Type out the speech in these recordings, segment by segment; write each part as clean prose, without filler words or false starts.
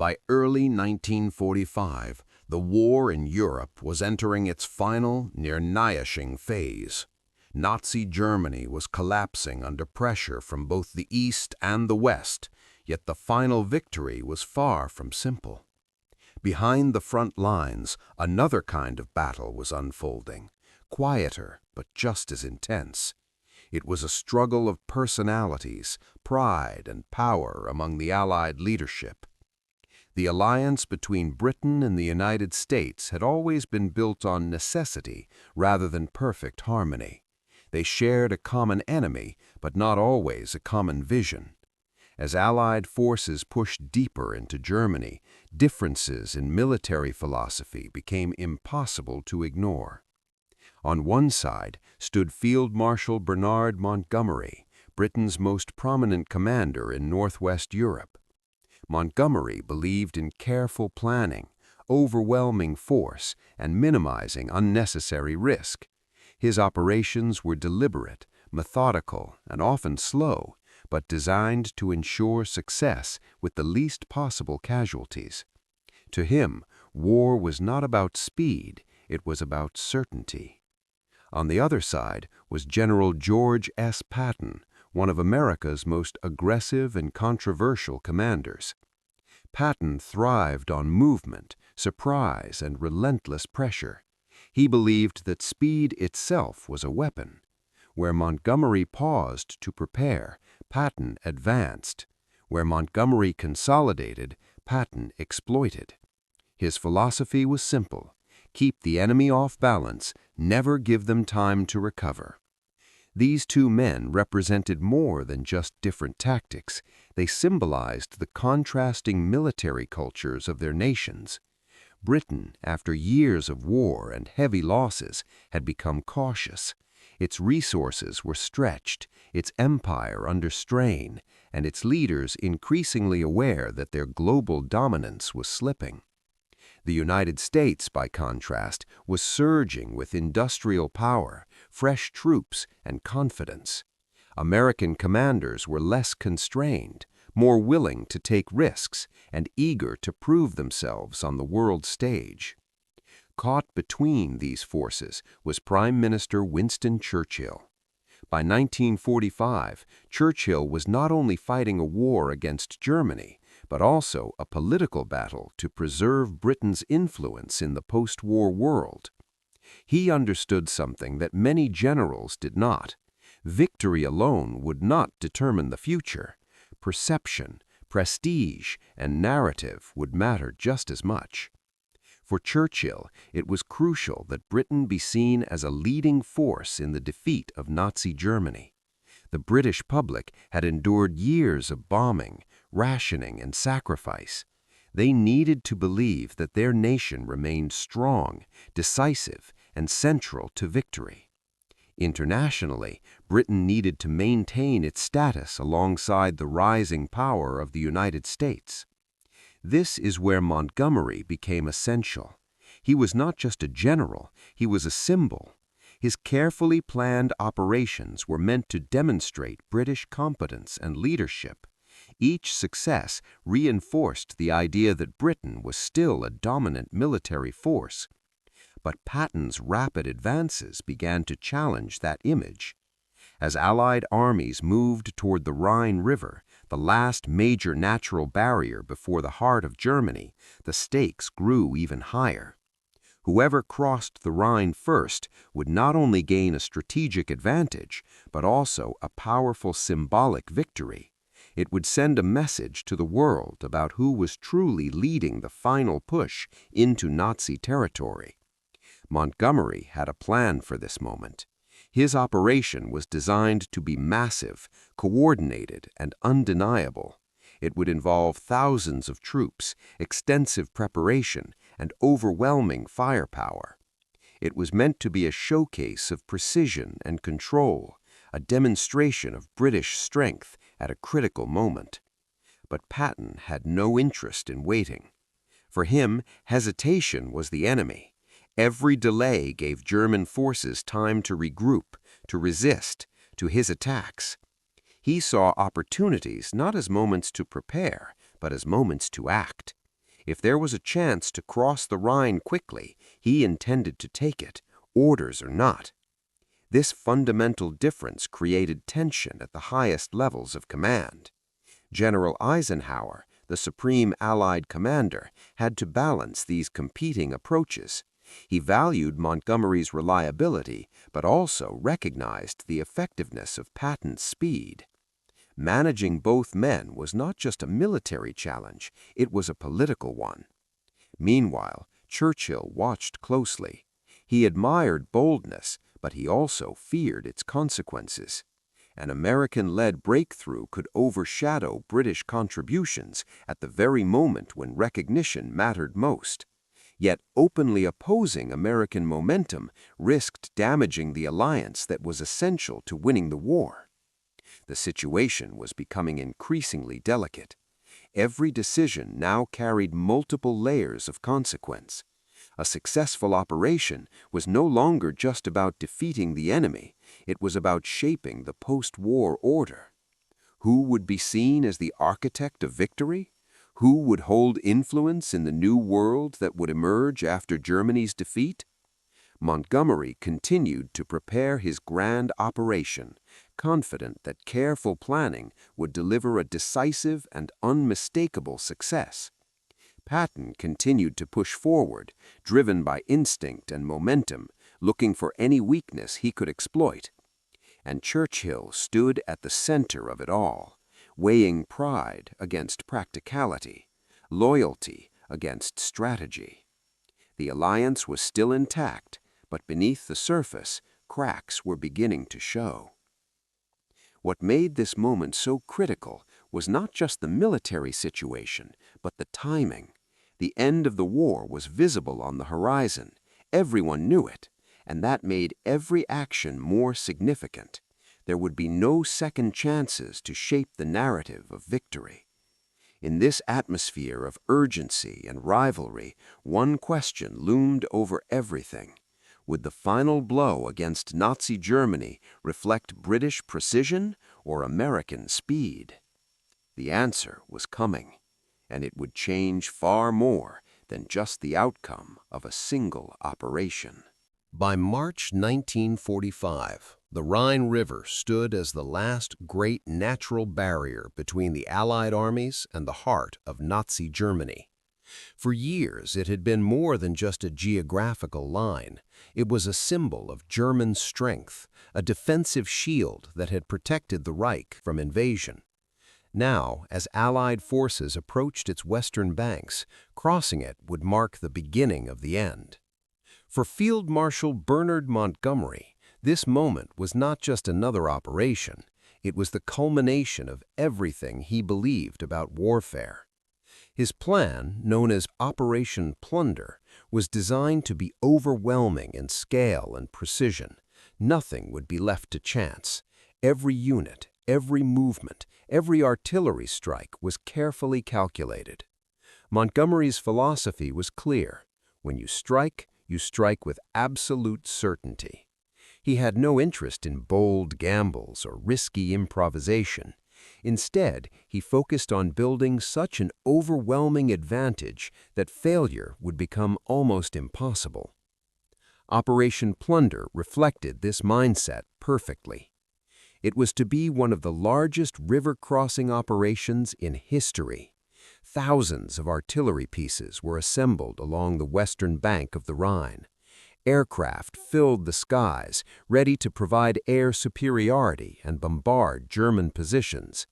By early 1945, the war in Europe was entering its final, near-Nietzschean phase. Nazi Germany was collapsing under pressure from both the East and the West, yet the final victory was far from simple. Behind the front lines, another kind of battle was unfolding, quieter but just as intense. It was a struggle of personalities, pride, and power among the Allied leadership. The alliance between Britain and the United States had always been built on necessity rather than perfect harmony. They shared a common enemy, but not always a common vision. As Allied forces pushed deeper into Germany, differences in military philosophy became impossible to ignore. On one side stood Field Marshal Bernard Montgomery, Britain's most prominent commander in Northwest Europe. Montgomery believed in careful planning, overwhelming force, and minimizing unnecessary risk. His operations were deliberate, methodical, and often slow, but designed to ensure success with the least possible casualties. To him, war was not about speed, it was about certainty. On the other side was General George S. Patton, one of America's most aggressive and controversial commanders. Patton thrived on movement, surprise, and relentless pressure. He believed that speed itself was a weapon. Where Montgomery paused to prepare, Patton advanced. Where Montgomery consolidated, Patton exploited. His philosophy was simple: keep the enemy off balance, never give them time to recover. These two men represented more than just different tactics. They symbolized the contrasting military cultures of their nations. Britain, after years of war and heavy losses, had become cautious. Its resources were stretched, its empire under strain, and its leaders increasingly aware that their global dominance was slipping. The United States, by contrast, was surging with industrial power, fresh troops, and confidence. American commanders were less constrained, more willing to take risks, and eager to prove themselves on the world stage. Caught between these forces was Prime Minister Winston Churchill. By 1945, Churchill was not only fighting a war against Germany, but also a political battle to preserve Britain's influence in the post-war world. He understood something that many generals did not. Victory alone would not determine the future. Perception, prestige, and narrative would matter just as much. For Churchill, it was crucial that Britain be seen as a leading force in the defeat of Nazi Germany. The British public had endured years of bombing, rationing, and sacrifice. They needed to believe that their nation remained strong, decisive, and central to victory. Internationally, Britain needed to maintain its status alongside the rising power of the United States. This is where Montgomery became essential. He was not just a general, he was a symbol. His carefully planned operations were meant to demonstrate British competence and leadership. Each success reinforced the idea that Britain was still a dominant military force. But Patton's rapid advances began to challenge that image. As Allied armies moved toward the Rhine River, the last major natural barrier before the heart of Germany, the stakes grew even higher. Whoever crossed the Rhine first would not only gain a strategic advantage, but also a powerful symbolic victory. It would send a message to the world about who was truly leading the final push into Nazi territory. Montgomery had a plan for this moment. His operation was designed to be massive, coordinated, and undeniable. It would involve thousands of troops, extensive preparation, and overwhelming firepower. It was meant to be a showcase of precision and control, a demonstration of British strength at a critical moment. But Patton had no interest in waiting. For him, hesitation was the enemy. Every delay gave German forces time to regroup, to resist, to his attacks. He saw opportunities not as moments to prepare, but as moments to act. If there was a chance to cross the Rhine quickly, he intended to take it, orders or not. This fundamental difference created tension at the highest levels of command. General Eisenhower, the supreme Allied commander, had to balance these competing approaches. He valued Montgomery's reliability, but also recognized the effectiveness of Patton's speed. Managing both men was not just a military challenge, it was a political one. Meanwhile, Churchill watched closely. He admired boldness, but he also feared its consequences. An American-led breakthrough could overshadow British contributions at the very moment when recognition mattered most. Yet openly opposing American momentum risked damaging the alliance that was essential to winning the war. The situation was becoming increasingly delicate. Every decision now carried multiple layers of consequence. A successful operation was no longer just about defeating the enemy, it was about shaping the post-war order. Who would be seen as the architect of victory? Who would hold influence in the new world that would emerge after Germany's defeat? Montgomery continued to prepare his grand operation, confident that careful planning would deliver a decisive and unmistakable success. Patton continued to push forward, driven by instinct and momentum, looking for any weakness he could exploit. And Churchill stood at the center of it all, weighing pride against practicality, loyalty against strategy. The alliance was still intact, but beneath the surface, cracks were beginning to show. What made this moment so critical was not just the military situation, but the timing. The end of the war was visible on the horizon. Everyone knew it, and that made every action more significant. There would be no second chances to shape the narrative of victory. In this atmosphere of urgency and rivalry, one question loomed over everything. Would the final blow against Nazi Germany reflect British precision or American speed? The answer was coming, and it would change far more than just the outcome of a single operation. By March 1945, the Rhine River stood as the last great natural barrier between the Allied armies and the heart of Nazi Germany. For years, it had been more than just a geographical line. It was a symbol of German strength, a defensive shield that had protected the Reich from invasion. Now, as Allied forces approached its western banks, crossing it would mark the beginning of the end. For Field Marshal Bernard Montgomery, this moment was not just another operation, it was the culmination of everything he believed about warfare. His plan, known as Operation Plunder, was designed to be overwhelming in scale and precision. Nothing would be left to chance. Every unit, every movement, every artillery strike was carefully calculated. Montgomery's philosophy was clear. When you strike with absolute certainty. He had no interest in bold gambles or risky improvisation. Instead, he focused on building such an overwhelming advantage that failure would become almost impossible. Operation Plunder reflected this mindset perfectly. It was to be one of the largest river-crossing operations in history. Thousands of artillery pieces were assembled along the western bank of the Rhine. Aircraft filled the skies, ready to provide air superiority and bombard German positions.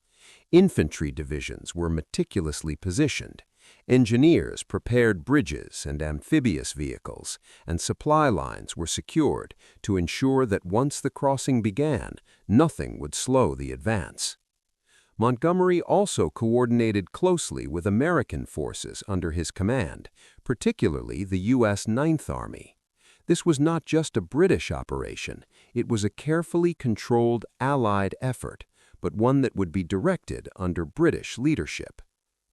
Infantry divisions were meticulously positioned. Engineers prepared bridges and amphibious vehicles, and supply lines were secured to ensure that once the crossing began, nothing would slow the advance. Montgomery also coordinated closely with American forces under his command, particularly the U.S. Ninth Army. This was not just a British operation, it was a carefully controlled Allied effort, but one that would be directed under British leadership.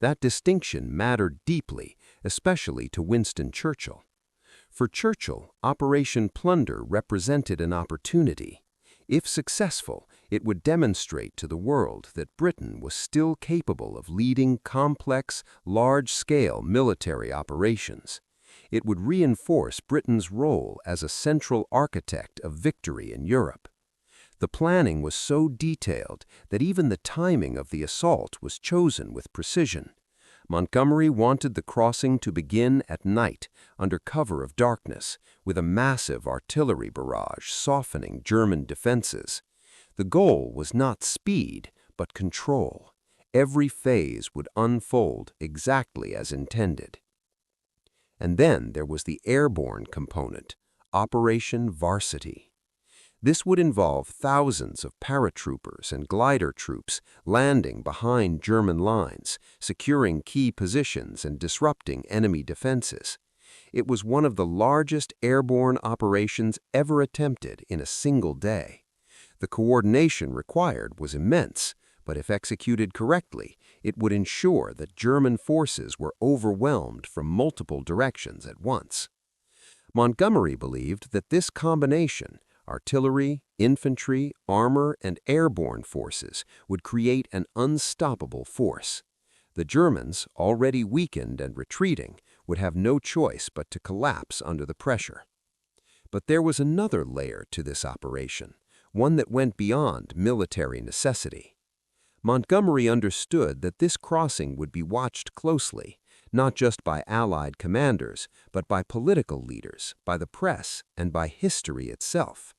That distinction mattered deeply, especially to Winston Churchill. For Churchill, Operation Plunder represented an opportunity. If successful, It would demonstrate to the world that Britain was still capable of leading complex, large-scale military operations. It would reinforce Britain's role as a central architect of victory in Europe. The planning was so detailed that even the timing of the assault was chosen with precision. Montgomery wanted the crossing to begin at night, under cover of darkness, with a massive artillery barrage softening German defenses. The goal was not speed, but control. Every phase would unfold exactly as intended. And then there was the airborne component, Operation Varsity. This would involve thousands of paratroopers and glider troops landing behind German lines, securing key positions and disrupting enemy defenses. It was one of the largest airborne operations ever attempted in a single day. The coordination required was immense, but if executed correctly, it would ensure that German forces were overwhelmed from multiple directions at once. Montgomery believed that this combination, artillery, infantry, armor, and airborne forces, would create an unstoppable force. The Germans, already weakened and retreating, would have no choice but to collapse under the pressure. But there was another layer to this operation, one that went beyond military necessity. Montgomery understood that this crossing would be watched closely, not just by Allied commanders, but by political leaders, by the press, and by history itself.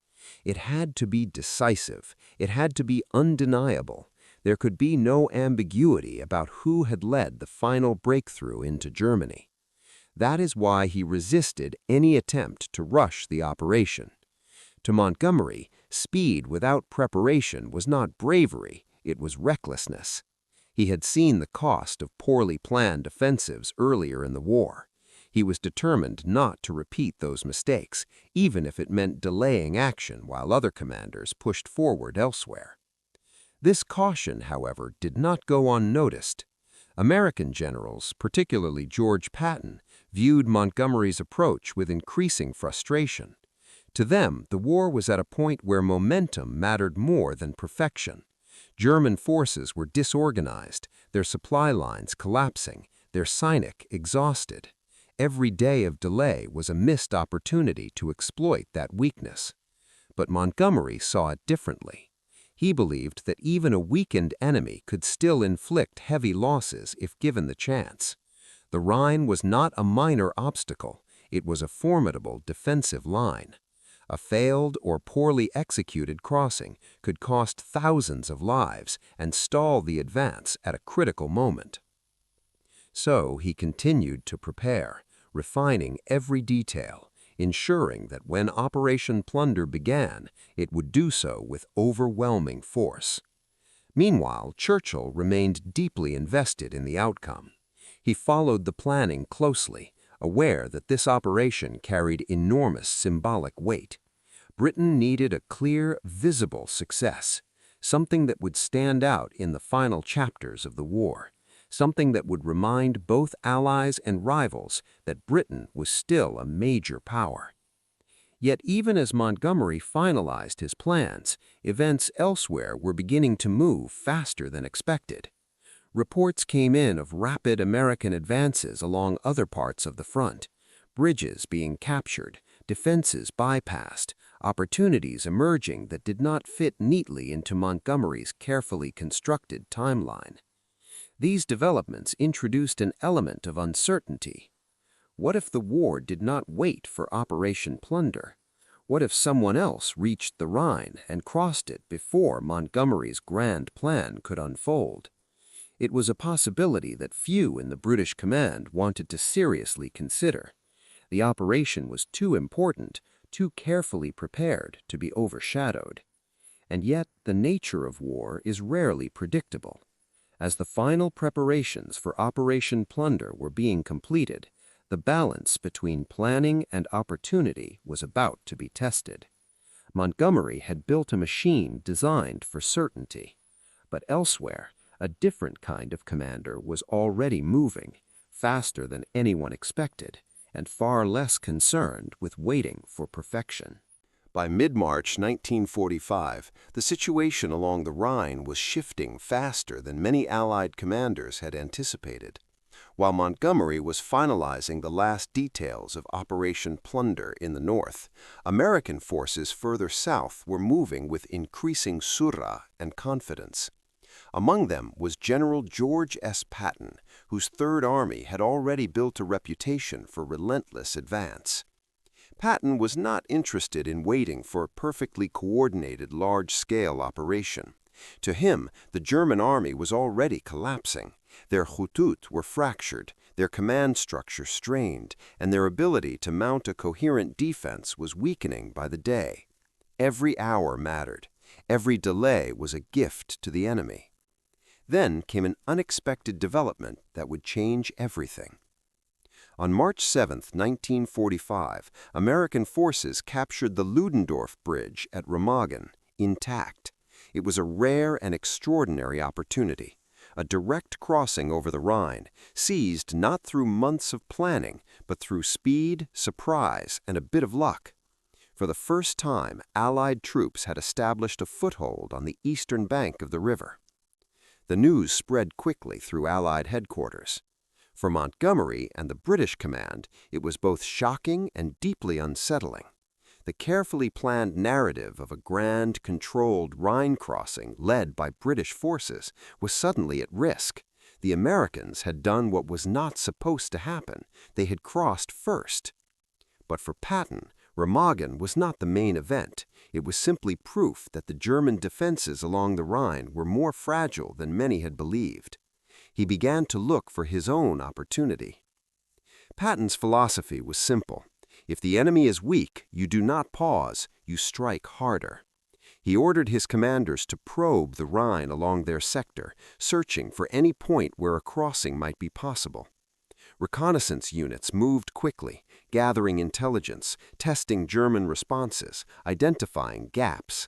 It had to be decisive. It had to be undeniable. There could be no ambiguity about who had led the final breakthrough into Germany. That is why he resisted any attempt to rush the operation. To Montgomery, speed without preparation was not bravery, it was recklessness. He had seen the cost of poorly planned offensives earlier in the war. He was determined not to repeat those mistakes, even if it meant delaying action while other commanders pushed forward elsewhere. This caution, however, did not go unnoticed. American generals, particularly George Patton, viewed Montgomery's approach with increasing frustration. To them, the war was at a point where momentum mattered more than perfection. German forces were disorganized, their supply lines collapsing, their Seinek exhausted. Every day of delay was a missed opportunity to exploit that weakness. But Montgomery saw it differently. He believed that even a weakened enemy could still inflict heavy losses if given the chance. The Rhine was not a minor obstacle, it was a formidable defensive line. A failed or poorly executed crossing could cost thousands of lives and stall the advance at a critical moment. So he continued to prepare, refining every detail, ensuring that when Operation Plunder began, it would do so with overwhelming force. Meanwhile, Churchill remained deeply invested in the outcome. He followed the planning closely, aware that this operation carried enormous symbolic weight. Britain needed a clear, visible success, something that would stand out in the final chapters of the war, something that would remind both allies and rivals that Britain was still a major power. Yet even as Montgomery finalized his plans, events elsewhere were beginning to move faster than expected. Reports came in of rapid American advances along other parts of the front, bridges being captured, defenses bypassed, opportunities emerging that did not fit neatly into Montgomery's carefully constructed timeline. These developments introduced an element of uncertainty. What if the war did not wait for Operation Plunder? What if someone else reached the Rhine and crossed it before Montgomery's grand plan could unfold? It was a possibility that few in the British command wanted to seriously consider. The operation was too important, too carefully prepared to be overshadowed. And yet, the nature of war is rarely predictable. As the final preparations for Operation Plunder were being completed, the balance between planning and opportunity was about to be tested. Montgomery had built a machine designed for certainty. But elsewhere, a different kind of commander was already moving, faster than anyone expected, and far less concerned with waiting for perfection. By mid-March 1945, the situation along the Rhine was shifting faster than many Allied commanders had anticipated. While Montgomery was finalizing the last details of Operation Plunder in the north, American forces further south were moving with increasing surah and confidence. Among them was General George S. Patton, whose Third Army had already built a reputation for relentless advance. Patton was not interested in waiting for a perfectly coordinated large-scale operation. To him, the German army was already collapsing. Their Khutut were fractured, their command structure strained, and their ability to mount a coherent defense was weakening by the day. Every hour mattered. Every delay was a gift to the enemy. Then came an unexpected development that would change everything. On March 7, 1945, American forces captured the Ludendorff Bridge at Remagen, intact. It was a rare and extraordinary opportunity, a direct crossing over the Rhine, seized not through months of planning, but through speed, surprise, and a bit of luck. For the first time, Allied troops had established a foothold on the eastern bank of the river. The news spread quickly through Allied headquarters. For Montgomery and the British command, it was both shocking and deeply unsettling. The carefully planned narrative of a grand, controlled Rhine crossing led by British forces was suddenly at risk. The Americans had done what was not supposed to happen. They had crossed first. But for Patton, Remagen was not the main event. It was simply proof that the German defenses along the Rhine were more fragile than many had believed. He began to look for his own opportunity. Patton's philosophy was simple. If the enemy is weak, you do not pause, you strike harder. He ordered his commanders to probe the Rhine along their sector, searching for any point where a crossing might be possible. Reconnaissance units moved quickly, gathering intelligence, testing German responses, identifying gaps.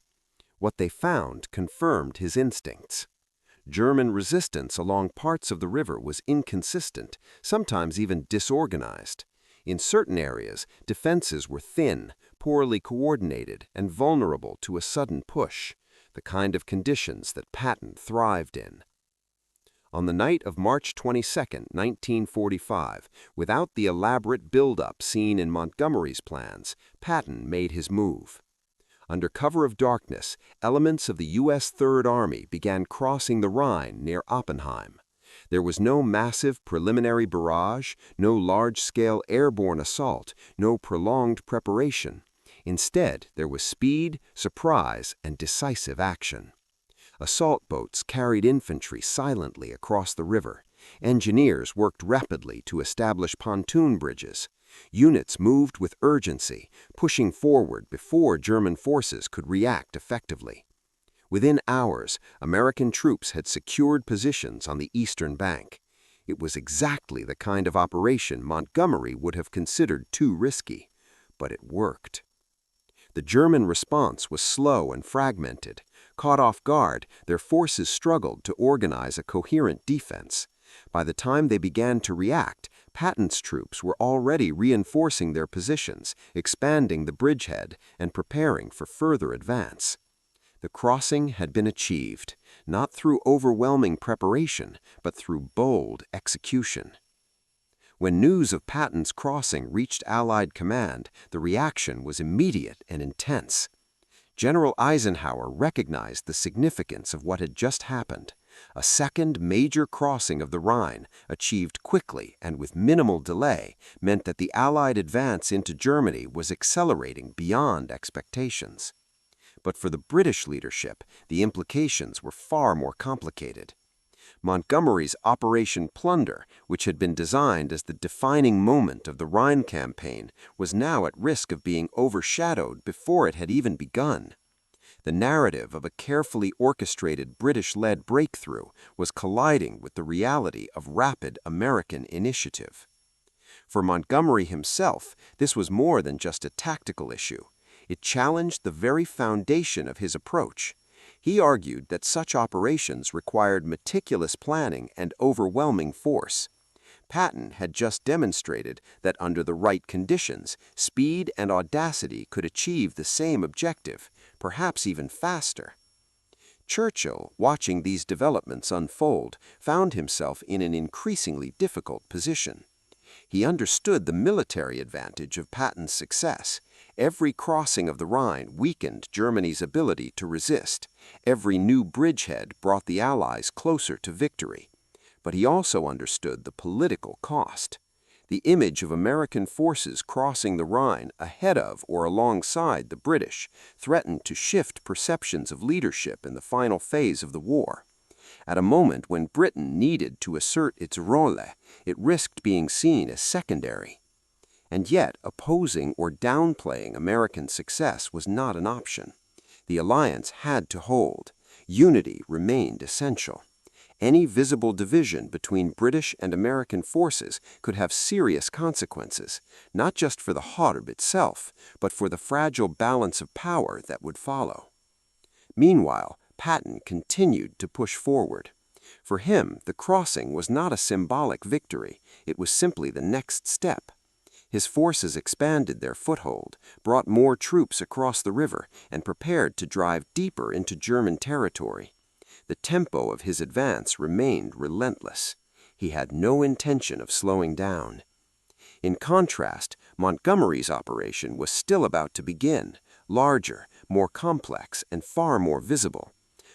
What they found confirmed his instincts. German resistance along parts of the river was inconsistent, sometimes even disorganized. In certain areas, defenses were thin, poorly coordinated, and vulnerable to a sudden push, the kind of conditions that Patton thrived in. On the night of March 22, 1945, without the elaborate buildup seen in Montgomery's plans, Patton made his move. Under cover of darkness, elements of the U.S. Third Army began crossing the Rhine near Oppenheim. There was no massive preliminary barrage, no large-scale airborne assault, no prolonged preparation. Instead, there was speed, surprise, and decisive action. Assault boats carried infantry silently across the river. Engineers worked rapidly to establish pontoon bridges. Units moved with urgency, pushing forward before German forces could react effectively. Within hours, American troops had secured positions on the eastern bank. It was exactly the kind of operation Montgomery would have considered too risky, but it worked. The German response was slow and fragmented. Caught off guard, their forces struggled to organize a coherent defense. By the time they began to react, Patton's troops were already reinforcing their positions, expanding the bridgehead, and preparing for further advance. The crossing had been achieved, not through overwhelming preparation, but through bold execution. When news of Patton's crossing reached Allied command, the reaction was immediate and intense. General Eisenhower recognized the significance of what had just happened. A second major crossing of the Rhine, achieved quickly and with minimal delay, meant that the Allied advance into Germany was accelerating beyond expectations. But for the British leadership, the implications were far more complicated. Montgomery's Operation Plunder, which had been designed as the defining moment of the Rhine campaign, was now at risk of being overshadowed before it had even begun. The narrative of a carefully orchestrated British-led breakthrough was colliding with the reality of rapid American initiative. For Montgomery himself, this was more than just a tactical issue. It challenged the very foundation of his approach. He argued that such operations required meticulous planning and overwhelming force. Patton had just demonstrated that under the right conditions, speed and audacity could achieve the same objective, perhaps even faster. Churchill, watching these developments unfold, found himself in an increasingly difficult position. He understood the military advantage of Patton's success. Every crossing of the Rhine weakened Germany's ability to resist. Every new bridgehead brought the Allies closer to victory. But he also understood the political cost. The image of American forces crossing the Rhine ahead of or alongside the British threatened to shift perceptions of leadership in the final phase of the war. At a moment when Britain needed to assert its role, it risked being seen as secondary. And yet, opposing or downplaying American success was not an option. The alliance had to hold. Unity remained essential. Any visible division between British and American forces could have serious consequences, not just for the Harb itself, but for the fragile balance of power that would follow. Meanwhile, Patton continued to push forward. For him, the crossing was not a symbolic victory, it was simply the next step. His forces expanded their foothold, brought more troops across the river, and prepared to drive deeper into German territory. The tempo of his advance remained relentless. He had no intention of slowing down. In contrast, Montgomery's operation was still about to begin, larger, more complex, and far more visible.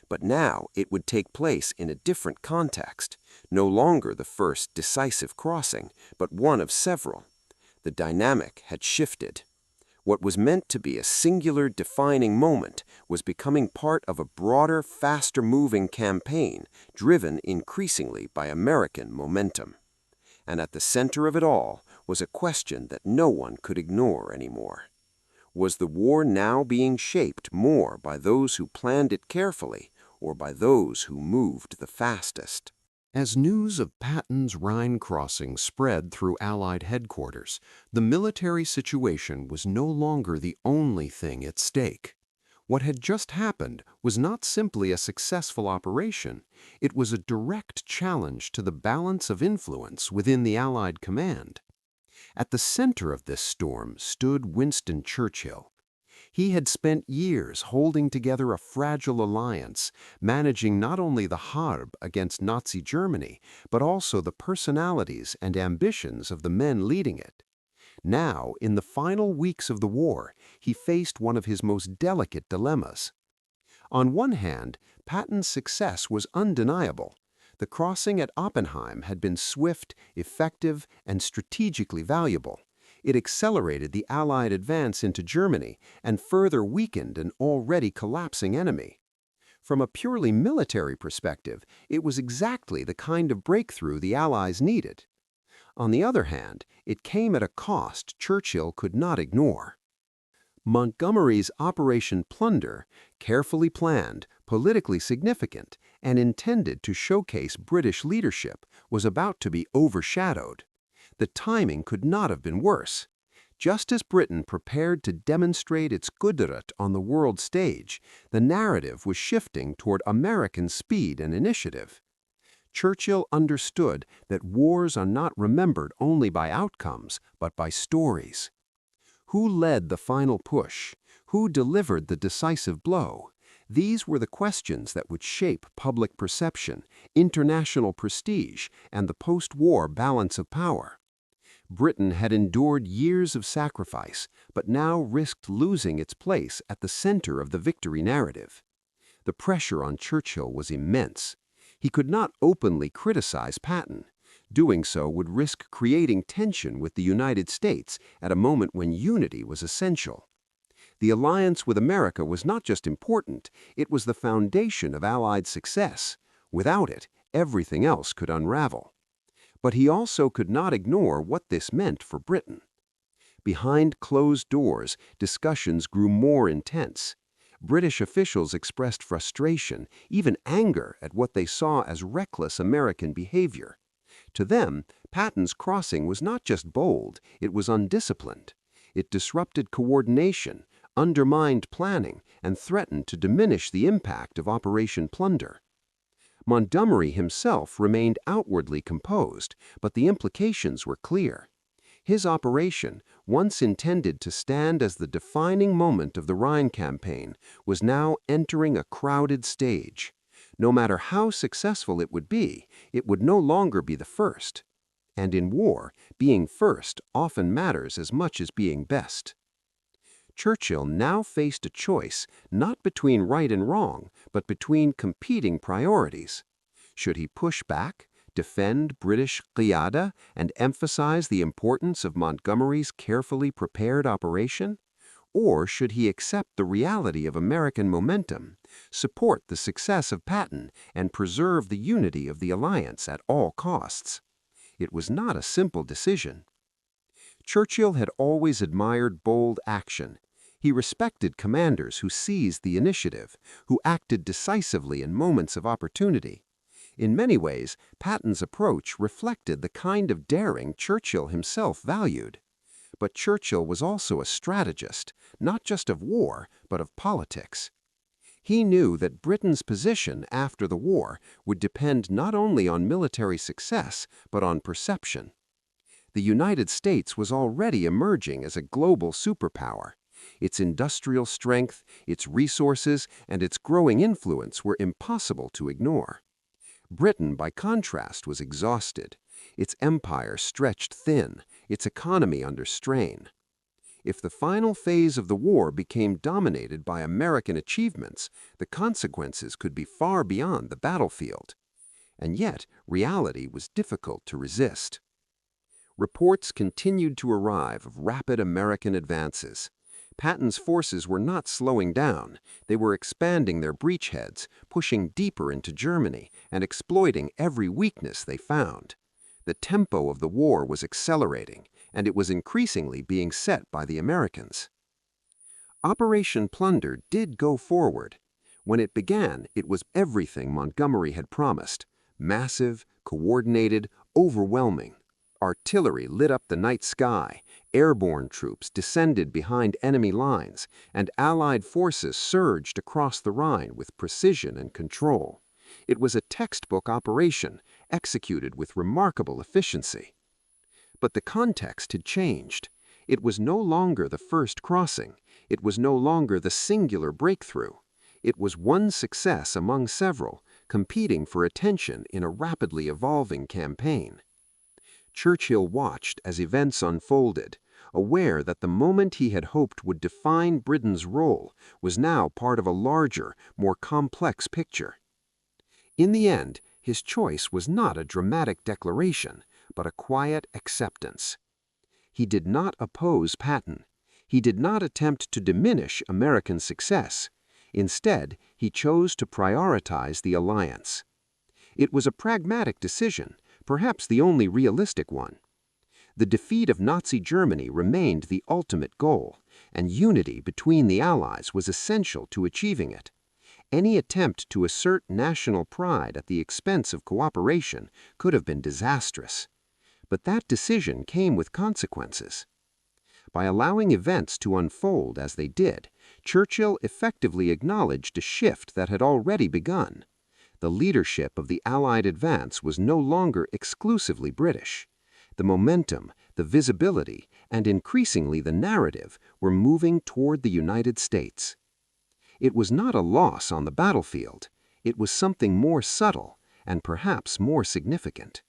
But now it would take place in a different context, no longer the first decisive crossing, but one of several. The dynamic had shifted. What was meant to be a singular defining moment was becoming part of a broader, faster-moving campaign driven increasingly by American momentum. And at the center of it all was a question that no one could ignore anymore. Was the war now being shaped more by those who planned it carefully or by those who moved the fastest? As news of Patton's Rhine crossing spread through Allied headquarters, the military situation was no longer the only thing at stake. What had just happened was not simply a successful operation, it was a direct challenge to the balance of influence within the Allied command. At the center of this storm stood Winston Churchill. He had spent years holding together a fragile alliance, managing not only the Harb against Nazi Germany, but also the personalities and ambitions of the men leading it. Now, in the final weeks of the war, he faced one of his most delicate dilemmas. On one hand, Patton's success was undeniable. The crossing at Oppenheim had been swift, effective, and strategically valuable. It accelerated the Allied advance into Germany and further weakened an already collapsing enemy. From a purely military perspective, it was exactly the kind of breakthrough the Allies needed. On the other hand, it came at a cost Churchill could not ignore. Montgomery's Operation Plunder, carefully planned, politically significant, and intended to showcase British leadership, was about to be overshadowed. The timing could not have been worse. Just as Britain prepared to demonstrate its Guderet on the world stage, the narrative was shifting toward American speed and initiative. Churchill understood that wars are not remembered only by outcomes, but by stories. Who led the final push? Who delivered the decisive blow? These were the questions that would shape public perception, international prestige, and the post-war balance of power. Britain had endured years of sacrifice, but now risked losing its place at the center of the victory narrative. The pressure on Churchill was immense. He could not openly criticize Patton. Doing so would risk creating tension with the United States at a moment when unity was essential. The alliance with America was not just important, it was the foundation of Allied success. Without it, everything else could unravel. But he also could not ignore what this meant for Britain. Behind closed doors, discussions grew more intense. British officials expressed frustration, even anger at what they saw as reckless American behavior. To them, Patton's crossing was not just bold, it was undisciplined. It disrupted coordination, undermined planning, and threatened to diminish the impact of Operation Plunder. Montgomery himself remained outwardly composed, but the implications were clear. His operation, once intended to stand as the defining moment of the Rhine campaign, was now entering a crowded stage. No matter how successful it would no longer be the first. And in war, being first often matters as much as being best. Churchill now faced a choice not between right and wrong, but between competing priorities. Should he push back, defend British Qiyada, and emphasize the importance of Montgomery's carefully prepared operation? Or should he accept the reality of American momentum, support the success of Patton, and preserve the unity of the alliance at all costs? It was not a simple decision. Churchill had always admired bold action. He respected commanders who seized the initiative, who acted decisively in moments of opportunity. In many ways, Patton's approach reflected the kind of daring Churchill himself valued. But Churchill was also a strategist, not just of war, but of politics. He knew that Britain's position after the war would depend not only on military success, but on perception. The United States was already emerging as a global superpower. Its industrial strength, its resources, and its growing influence were impossible to ignore. Britain, by contrast, was exhausted. Its empire stretched thin, its economy under strain. If the final phase of the war became dominated by American achievements, the consequences could be far beyond the battlefield. And yet, reality was difficult to resist. Reports continued to arrive of rapid American advances. Patton's forces were not slowing down. They were expanding their breachheads, pushing deeper into Germany, and exploiting every weakness they found. The tempo of the war was accelerating, and it was increasingly being set by the Americans. Operation Plunder did go forward. When it began, it was everything Montgomery had promised: massive, coordinated, overwhelming. Artillery lit up the night sky, airborne troops descended behind enemy lines, and Allied forces surged across the Rhine with precision and control. It was a textbook operation, executed with remarkable efficiency. But the context had changed. It was no longer the first crossing. It was no longer the singular breakthrough. It was one success among several, competing for attention in a rapidly evolving campaign. Churchill watched as events unfolded, aware that the moment he had hoped would define Britain's role was now part of a larger, more complex picture. In the end, his choice was not a dramatic declaration, but a quiet acceptance. He did not oppose Patton. He did not attempt to diminish American success. Instead, he chose to prioritize the alliance. It was a pragmatic decision, perhaps the only realistic one. The defeat of Nazi Germany remained the ultimate goal, and unity between the Allies was essential to achieving it. Any attempt to assert national pride at the expense of cooperation could have been disastrous. But that decision came with consequences. By allowing events to unfold as they did, Churchill effectively acknowledged a shift that had already begun. The leadership of the Allied advance was no longer exclusively British. The momentum, the visibility, and increasingly the narrative were moving toward the United States. It was not a loss on the battlefield. It was something more subtle and perhaps more significant.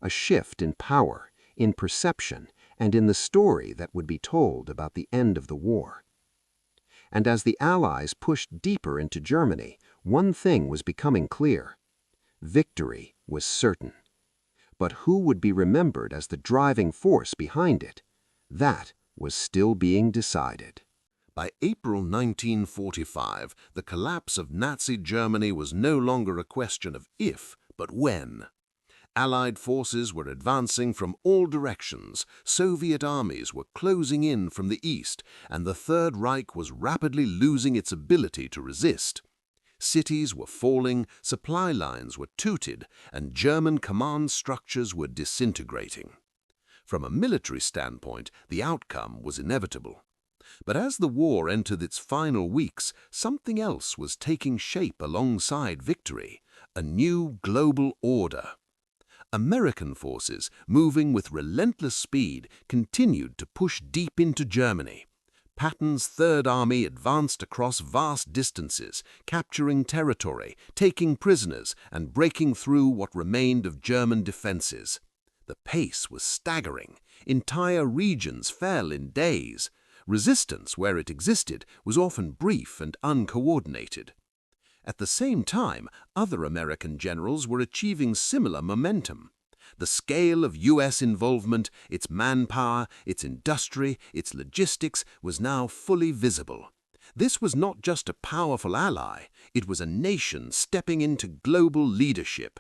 A shift in power, in perception, and in the story that would be told about the end of the war. And as the Allies pushed deeper into Germany, one thing was becoming clear. Victory was certain. But who would be remembered as the driving force behind it? That was still being decided. By April 1945, the collapse of Nazi Germany was no longer a question of if, but when. Allied forces were advancing from all directions, Soviet armies were closing in from the east, and the Third Reich was rapidly losing its ability to resist. Cities were falling, supply lines were tooted, and German command structures were disintegrating. From a military standpoint, the outcome was inevitable. But as the war entered its final weeks, something else was taking shape alongside victory, a new global order. American forces, moving with relentless speed, continued to push deep into Germany. Patton's Third Army advanced across vast distances, capturing territory, taking prisoners, and breaking through what remained of German defenses. The pace was staggering. Entire regions fell in days. Resistance, where it existed, was often brief and uncoordinated. At the same time, other American generals were achieving similar momentum. The scale of U.S. involvement, its manpower, its industry, its logistics was now fully visible. This was not just a powerful ally, it was a nation stepping into global leadership.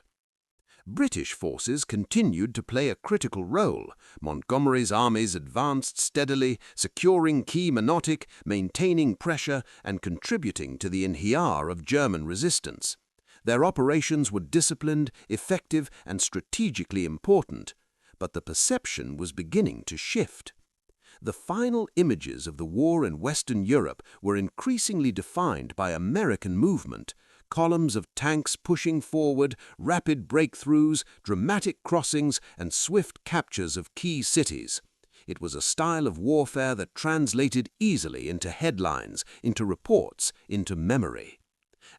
British forces continued to play a critical role. Montgomery's armies advanced steadily, securing key Menotic, maintaining pressure, and contributing to the inhiar of German resistance. Their operations were disciplined, effective, and strategically important, but the perception was beginning to shift. The final images of the war in Western Europe were increasingly defined by American movement. Columns of tanks pushing forward, rapid breakthroughs, dramatic crossings, and swift captures of key cities. It was a style of warfare that translated easily into headlines, into reports, into memory.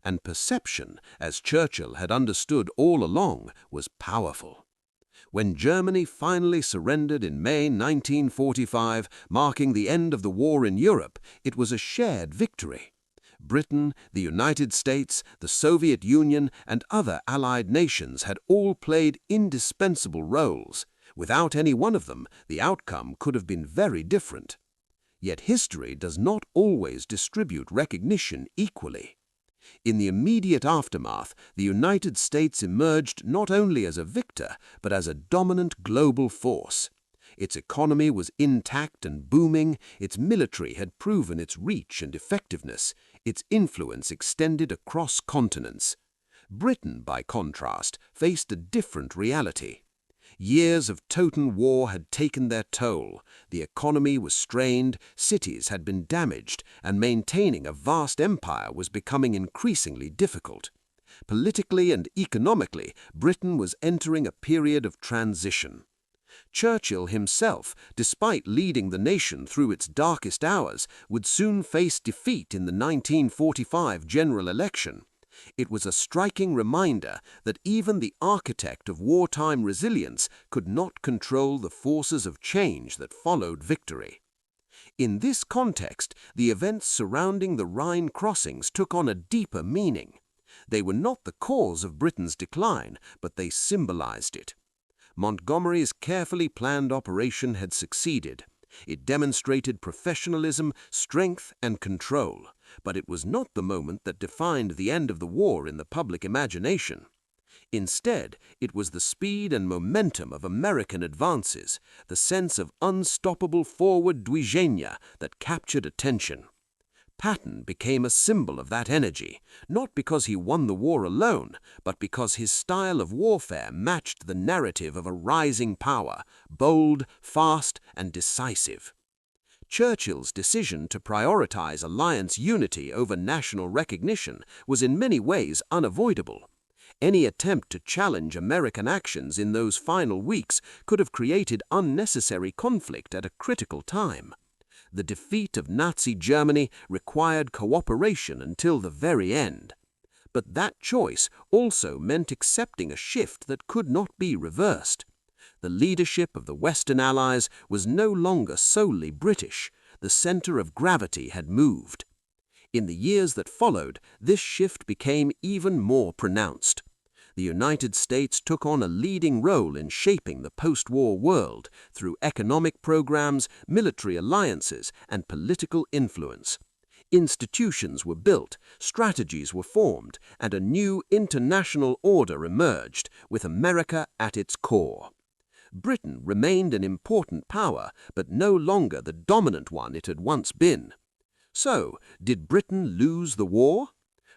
And perception, as Churchill had understood all along, was powerful. When Germany finally surrendered in May 1945, marking the end of the war in Europe, it was a shared victory. Britain, the United States, the Soviet Union, and other Allied nations had all played indispensable roles. Without any one of them, the outcome could have been very different. Yet history does not always distribute recognition equally. In the immediate aftermath, the United States emerged not only as a victor, but as a dominant global force. Its economy was intact and booming, its military had proven its reach and effectiveness, its influence extended across continents. Britain, by contrast, faced a different reality. Years of total war had taken their toll, the economy was strained, cities had been damaged, and maintaining a vast empire was becoming increasingly difficult. Politically and economically, Britain was entering a period of transition. Churchill himself, despite leading the nation through its darkest hours, would soon face defeat in the 1945 general election. It was a striking reminder that even the architect of wartime resilience could not control the forces of change that followed victory. In this context, the events surrounding the Rhine crossings took on a deeper meaning. They were not the cause of Britain's decline, but they symbolized it. Montgomery's carefully planned operation had succeeded. It demonstrated professionalism, strength, and control, but it was not the moment that defined the end of the war in the public imagination. Instead, it was the speed and momentum of American advances, the sense of unstoppable forward движения that captured attention. Patton became a symbol of that energy, not because he won the war alone, but because his style of warfare matched the narrative of a rising power, bold, fast, and decisive. Churchill's decision to prioritize alliance unity over national recognition was in many ways unavoidable. Any attempt to challenge American actions in those final weeks could have created unnecessary conflict at a critical time. The defeat of Nazi Germany required cooperation until the very end. But that choice also meant accepting a shift that could not be reversed. The leadership of the Western Allies was no longer solely British. The center of gravity had moved. In the years that followed, this shift became even more pronounced. The United States took on a leading role in shaping the post-war world through economic programs, military alliances, and political influence. Institutions were built, strategies were formed, and a new international order emerged, with America at its core. Britain remained an important power, but no longer the dominant one it had once been. So, did Britain lose the war?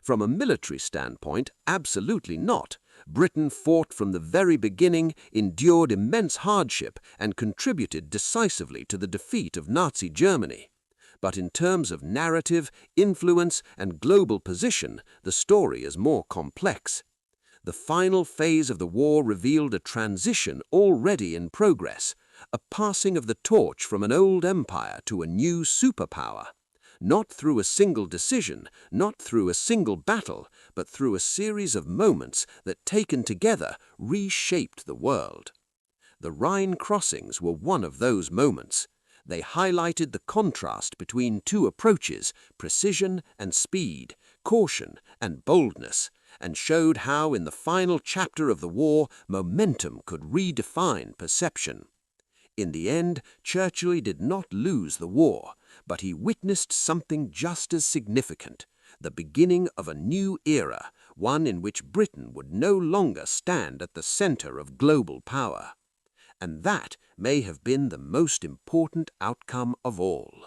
From a military standpoint, absolutely not. Britain fought from the very beginning, endured immense hardship, and contributed decisively to the defeat of Nazi Germany. But in terms of narrative, influence, and global position, the story is more complex. The final phase of the war revealed a transition already in progress, a passing of the torch from an old empire to a new superpower. Not through a single decision, not through a single battle, but through a series of moments that, taken together, reshaped the world. The Rhine crossings were one of those moments. They highlighted the contrast between two approaches, precision and speed, caution and boldness, and showed how in the final chapter of the war, momentum could redefine perception. In the end, Churchill did not lose the war, but he witnessed something just as significant, the beginning of a new era, one in which Britain would no longer stand at the center of global power. And that may have been the most important outcome of all.